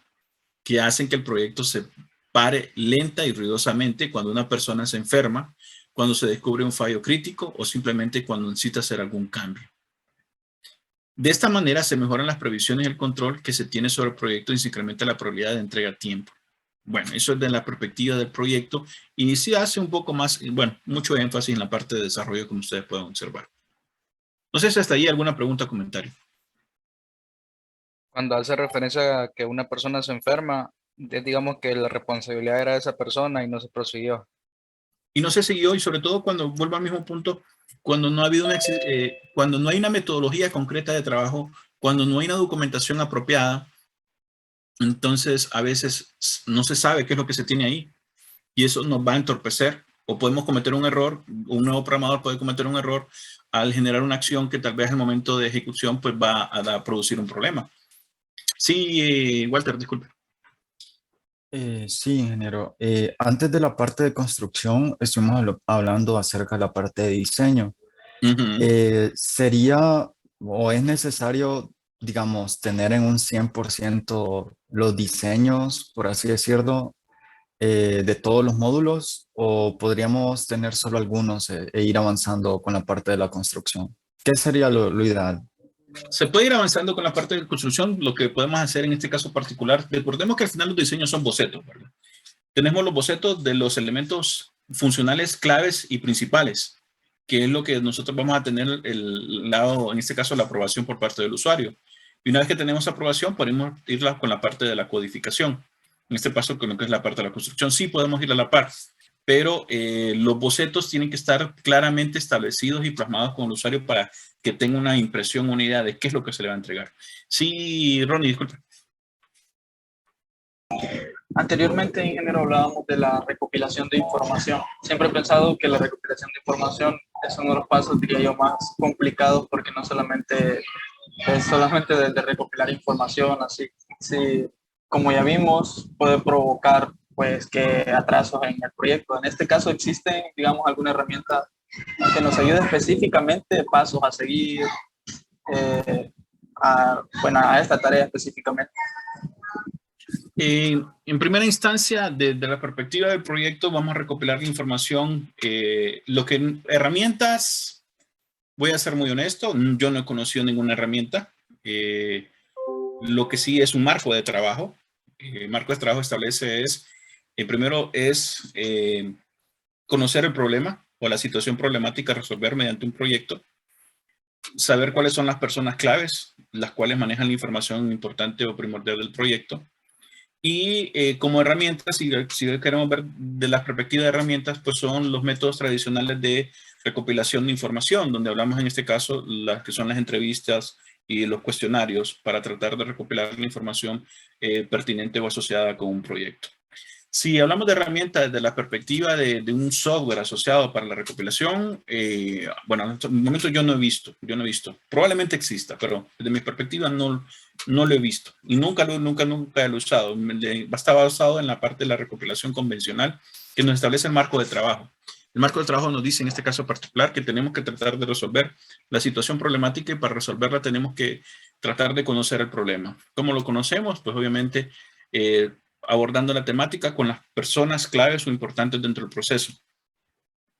que hacen que el proyecto se pare lenta y ruidosamente cuando una persona se enferma, cuando se descubre un fallo crítico o simplemente cuando necesita hacer algún cambio. De esta manera se mejoran las previsiones y el control que se tiene sobre el proyecto y se incrementa la probabilidad de entrega a tiempo. Bueno, eso es de la perspectiva del proyecto y sí hace un poco más, bueno, mucho énfasis en la parte de desarrollo como ustedes pueden observar. No sé si hasta ahí alguna pregunta o comentario. Cuando hace referencia a que una persona se enferma, digamos que la responsabilidad era de esa persona y no se prosiguió. Y no se siguió, y sobre todo cuando vuelvo al mismo punto, cuando no ha habido cuando no hay una metodología concreta de trabajo, cuando no hay una documentación apropiada, entonces a veces no se sabe qué es lo que se tiene ahí y eso nos va a entorpecer o podemos cometer un error, un nuevo programador puede cometer un error al generar una acción que tal vez al momento de ejecución pues va a producir un problema. Sí, Walter, disculpe. Sí, ingeniero. Antes de la parte de construcción, estuvimos hablando acerca de la parte de diseño. ¿Sería o es necesario, digamos, tener en un 100% los diseños, por así decirlo, de todos los módulos, o podríamos tener solo algunos e ir avanzando con la parte de la construcción? ¿Qué sería lo ideal? Se puede ir avanzando con la parte de construcción, lo que podemos hacer en este caso particular. Recordemos que al final los diseños son bocetos, ¿verdad? Tenemos los bocetos de los elementos funcionales claves y principales, que es lo que nosotros vamos a tener el lado, en este caso, la aprobación por parte del usuario. Y una vez que tenemos aprobación, podemos ir con la parte de la codificación. En este caso, con lo que es la parte de la construcción, sí podemos ir a la par, pero los bocetos tienen que estar claramente establecidos y plasmados con el usuario para que tenga una impresión, una idea de qué es lo que se le va a entregar. Sí, Ronnie, disculpe. Anteriormente, ingeniero, hablábamos de la recopilación de información. Siempre he pensado que la recopilación de información es uno de los pasos, diría yo, más complicados porque no solamente es solamente de recopilar información, así como ya vimos, puede provocar pues que atrasos en el proyecto. En este caso, ¿existen, digamos, alguna herramienta que nos ayude específicamente, pasos a seguir a esta tarea específicamente? En primera instancia, desde la perspectiva del proyecto, vamos a recopilar la información. Herramientas, voy a ser muy honesto, yo no he conocido ninguna herramienta. Lo que sí es un marco de trabajo. El marco de trabajo establece primero es conocer el problema o la situación problemática a resolver mediante un proyecto. Saber cuáles son las personas claves, las cuales manejan la información importante o primordial del proyecto. Y como herramientas, si queremos ver de la perspectiva de herramientas, pues son los métodos tradicionales de recopilación de información, donde hablamos en este caso las que son las entrevistas y los cuestionarios para tratar de recopilar la información pertinente o asociada con un proyecto. Si hablamos de herramientas desde la perspectiva de un software asociado para la recopilación, bueno, en este momento yo no he visto. Probablemente exista, pero desde mi perspectiva no lo he visto. Y nunca lo he usado. Está basado en la parte de la recopilación convencional que nos establece el marco de trabajo. El marco de trabajo nos dice en este caso particular que tenemos que tratar de resolver la situación problemática y para resolverla tenemos que tratar de conocer el problema. ¿Cómo lo conocemos? Pues obviamente abordando la temática con las personas claves o importantes dentro del proceso.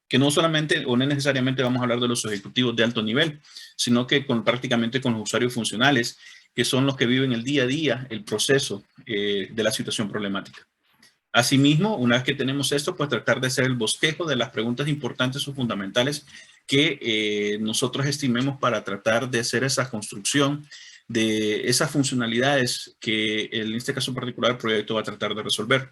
Que no solamente o no necesariamente vamos a hablar de los ejecutivos de alto nivel, sino que prácticamente con los usuarios funcionales, que son los que viven el día a día, el proceso de la situación problemática. Asimismo, una vez que tenemos esto, pues tratar de hacer el bosquejo de las preguntas importantes o fundamentales que nosotros estimemos para tratar de hacer esa construcción de esas funcionalidades que en este caso particular el proyecto va a tratar de resolver.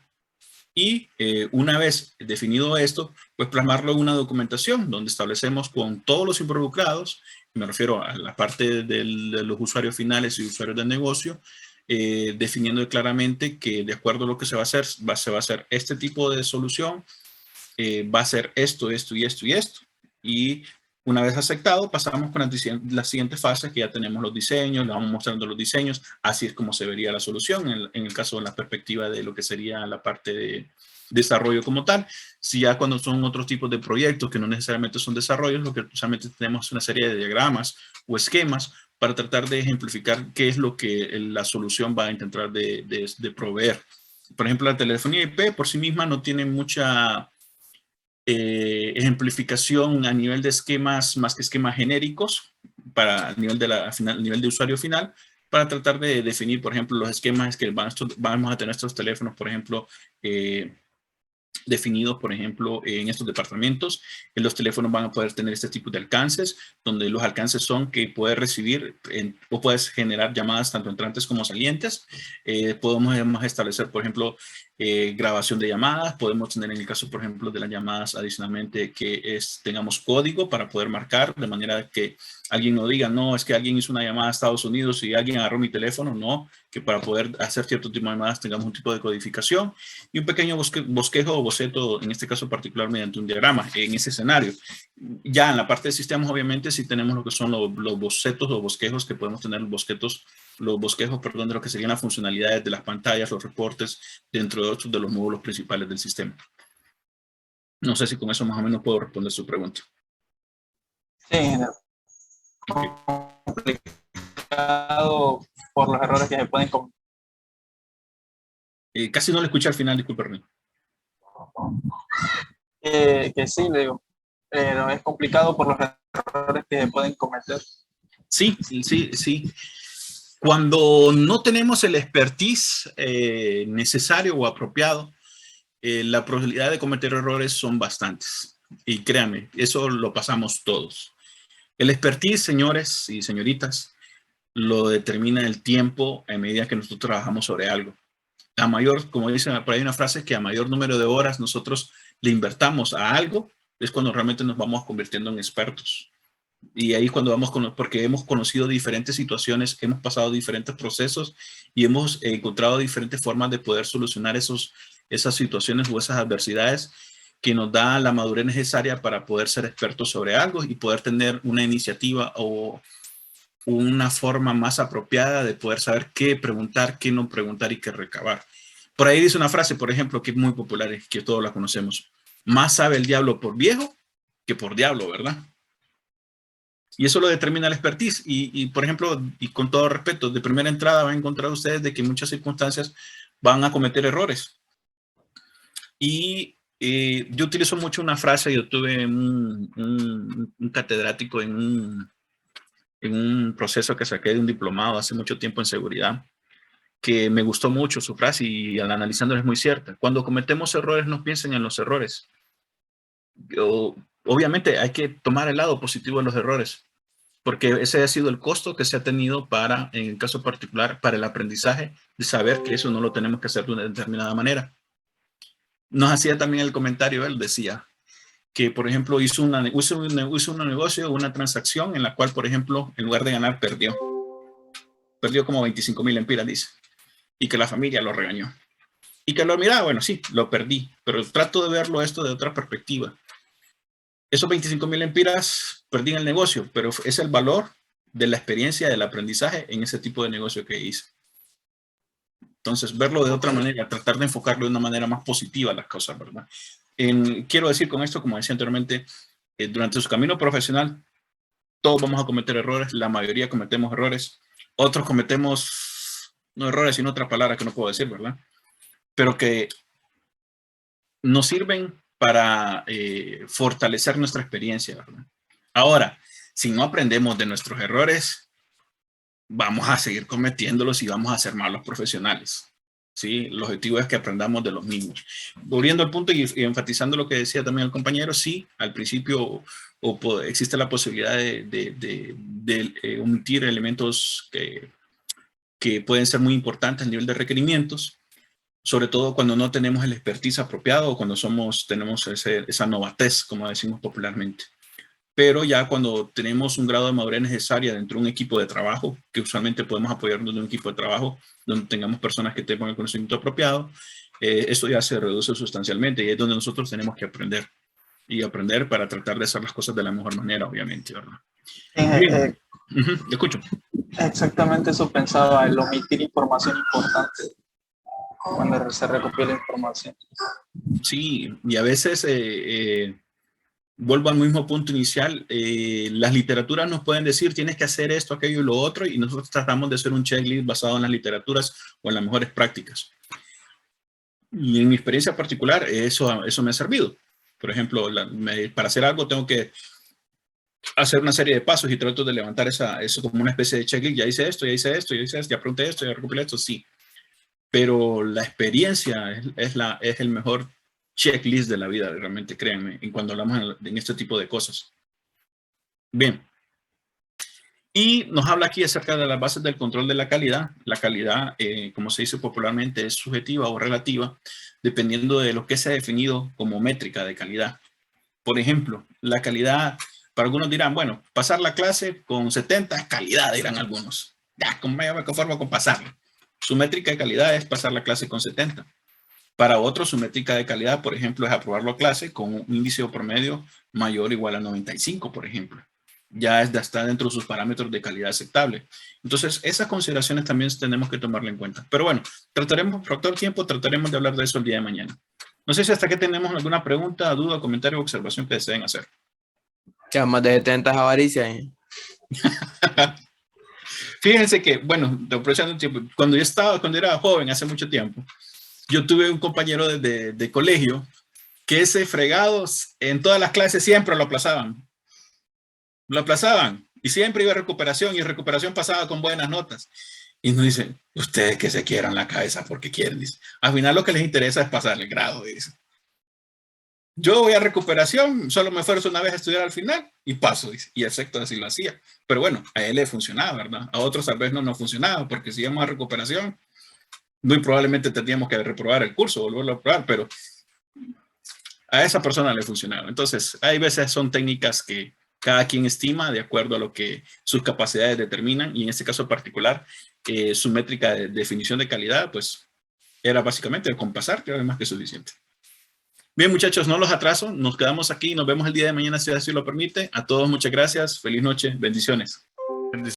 Y una vez definido esto, pues plasmarlo en una documentación donde establecemos con todos los involucrados, me refiero a la parte de los usuarios finales y usuarios del negocio, definiendo claramente que de acuerdo a lo que se va a hacer, se va a hacer este tipo de solución, va a ser esto, esto y esto y esto. Y Una vez aceptado, pasamos con la siguiente fase, que ya tenemos los diseños, le vamos mostrando los diseños, así es como se vería la solución en el caso de la perspectiva de lo que sería la parte de desarrollo como tal. Si ya cuando son otros tipos de proyectos que no necesariamente son desarrollos, lo que usualmente tenemos es una serie de diagramas o esquemas para tratar de ejemplificar qué es lo que la solución va a intentar de proveer. Por ejemplo, la telefonía IP por sí misma no tiene mucha ejemplificación a nivel de esquemas, más que esquemas genéricos, para el nivel nivel de usuario final, para tratar de definir, por ejemplo, los esquemas que vamos a tener estos teléfonos, por ejemplo, definidos, por ejemplo, en estos departamentos. Los teléfonos van a poder tener este tipo de alcances, donde los alcances son que puedes recibir o puedes generar llamadas tanto entrantes como salientes. Podemos establecer, por ejemplo, grabación de llamadas. Podemos tener en el caso, por ejemplo, de las llamadas adicionalmente que tengamos código para poder marcar, de manera que alguien no diga, no, es que alguien hizo una llamada a Estados Unidos y alguien agarró mi teléfono. No, que para poder hacer cierto tipo de llamadas tengamos un tipo de codificación y un pequeño bosquejo o boceto, en este caso particular mediante un diagrama, en ese escenario. Ya en la parte de sistemas, obviamente, sí tenemos lo que son los bocetos o bosquejos, que podemos tener los bosquejos, perdón, de lo que serían las funcionalidades de las pantallas, los reportes, dentro de otros de los módulos principales del sistema. No sé si con eso más o menos puedo responder su pregunta. Sí, Okay. complicado por los errores que se pueden cometer. Casi no le escuché al final, disculpe, René. Que sí, le digo, pero es complicado por los errores que se pueden cometer. Sí. Cuando no tenemos el expertise necesario o apropiado, la probabilidad de cometer errores son bastantes. Y créanme, eso lo pasamos todos. El expertise, señores y señoritas, lo determina el tiempo a medida que nosotros trabajamos sobre algo. Como dicen por ahí una frase, que a mayor número de horas nosotros le invertamos a algo, es cuando realmente nos vamos convirtiendo en expertos. Y ahí cuando porque hemos conocido diferentes situaciones, hemos pasado diferentes procesos y hemos encontrado diferentes formas de poder solucionar esas situaciones o esas adversidades, que nos da la madurez necesaria para poder ser expertos sobre algo y poder tener una iniciativa o una forma más apropiada de poder saber qué preguntar, qué no preguntar y qué recabar. Por ahí dice una frase, por ejemplo, que es muy popular y que todos la conocemos: más sabe el diablo por viejo que por diablo, ¿verdad? Y eso lo determina la expertise. Y por ejemplo, y con todo respeto, de primera entrada van a encontrar ustedes de que en muchas circunstancias van a cometer errores. Y yo utilizo mucho una frase. Yo tuve un catedrático en un proceso que saqué de un diplomado hace mucho tiempo en seguridad, que me gustó mucho su frase, y al analizarla es muy cierta. Cuando cometemos errores, no piensen en los errores. Obviamente hay que tomar el lado positivo de los errores, porque ese ha sido el costo que se ha tenido en el caso particular, para el aprendizaje, de saber que eso no lo tenemos que hacer de una determinada manera. Nos hacía también el comentario, él decía que, por ejemplo, hizo un negocio, una transacción en la cual, por ejemplo, en lugar de ganar, perdió como 25,000 lempiras, dice, y que la familia lo regañó. Y que lo miraba, bueno, sí, lo perdí, pero trato de verlo esto de otra perspectiva. Esos 25,000 lempiras perdí en el negocio, pero es el valor de la experiencia, del aprendizaje en ese tipo de negocio que hice. Entonces, verlo de otra manera, tratar de enfocarlo de una manera más positiva las cosas, ¿verdad? Quiero decir con esto, como decía anteriormente, durante su camino profesional, todos vamos a cometer errores, la mayoría cometemos errores, otros cometemos, no errores, sino otra palabra que no puedo decir, ¿verdad? Pero que nos sirven para fortalecer nuestra experiencia, ¿verdad? Ahora, si no aprendemos de nuestros errores, vamos a seguir cometiéndolos y vamos a ser malos profesionales, ¿sí? El objetivo es que aprendamos de los mismos. Volviendo al punto y enfatizando lo que decía también el compañero, sí, al principio existe la posibilidad de omitir elementos que pueden ser muy importantes a nivel de requerimientos, sobre todo cuando no tenemos el expertise apropiado o cuando tenemos esa novatez, como decimos popularmente. Pero ya cuando tenemos un grado de madurez necesaria dentro de un equipo de trabajo, que usualmente podemos apoyarnos de un equipo de trabajo donde tengamos personas que tengan el conocimiento apropiado, esto ya se reduce sustancialmente y es donde nosotros tenemos que aprender. y aprender para tratar de hacer las cosas de la mejor manera, obviamente, ¿verdad? Eh, Te escucho. Exactamente eso pensaba, el omitir información importante cuando se recopila información. Sí, y a veces vuelvo al mismo punto inicial, las literaturas nos pueden decir tienes que hacer esto, aquello y lo otro, y nosotros tratamos de hacer un checklist basado en las literaturas o en las mejores prácticas. Y en mi experiencia particular, eso me ha servido. Por ejemplo, para hacer algo tengo que hacer una serie de pasos y trato de levantar eso como una especie de checklist. Ya hice esto, ya hice esto, ya hice esto, ya pregunté esto, ya recopilé esto, sí. Pero la experiencia es el mejor checklist de la vida, realmente, créanme, en cuando hablamos en este tipo de cosas. Bien. Y nos habla aquí acerca de las bases del control de la calidad. La calidad, como se dice popularmente, es subjetiva o relativa, dependiendo de lo que se ha definido como métrica de calidad. Por ejemplo, la calidad, para algunos dirán, bueno, pasar la clase con 70 es calidad, dirán algunos. Ya, como me conformo con pasarla. Su métrica de calidad es pasar la clase con 70. Para otros, su métrica de calidad, por ejemplo, es aprobar la clase con un índice o promedio mayor o igual a 95, por ejemplo. Ya está dentro de sus parámetros de calidad aceptable. Entonces, esas consideraciones también tenemos que tomarla en cuenta. Pero bueno, factor tiempo, trataremos de hablar de eso el día de mañana. No sé si hasta aquí tenemos alguna pregunta, duda, comentario o observación que deseen hacer. Ya más de 70 es avaricia. Fíjense que, bueno, aprovechando un tiempo, cuando era joven, hace mucho tiempo, yo tuve un compañero de colegio que ese fregado en todas las clases siempre lo aplazaban. Lo aplazaban y siempre iba a recuperación y recuperación pasaba con buenas notas. Y nos dicen, ustedes que se quieran la cabeza porque quieren, dice. Al final lo que les interesa es pasar el grado, dice. Yo voy a recuperación, solo me esfuerzo una vez a estudiar al final y paso, dice. Y exacto, así lo hacía. Pero bueno, a él le funcionaba, ¿verdad? A otros tal vez no nos funcionaba, porque si íbamos a recuperación, muy probablemente tendríamos que reprobar el curso, volverlo a probar, pero a esa persona le funcionaba. Entonces, hay veces son técnicas que cada quien estima de acuerdo a lo que sus capacidades determinan, y en este caso particular, su métrica de definición de calidad, pues, era básicamente el compasar, que era más que suficiente. Bien, muchachos, no los atraso, nos quedamos aquí, nos vemos el día de mañana si así lo permite. A todos muchas gracias, feliz noche, bendiciones.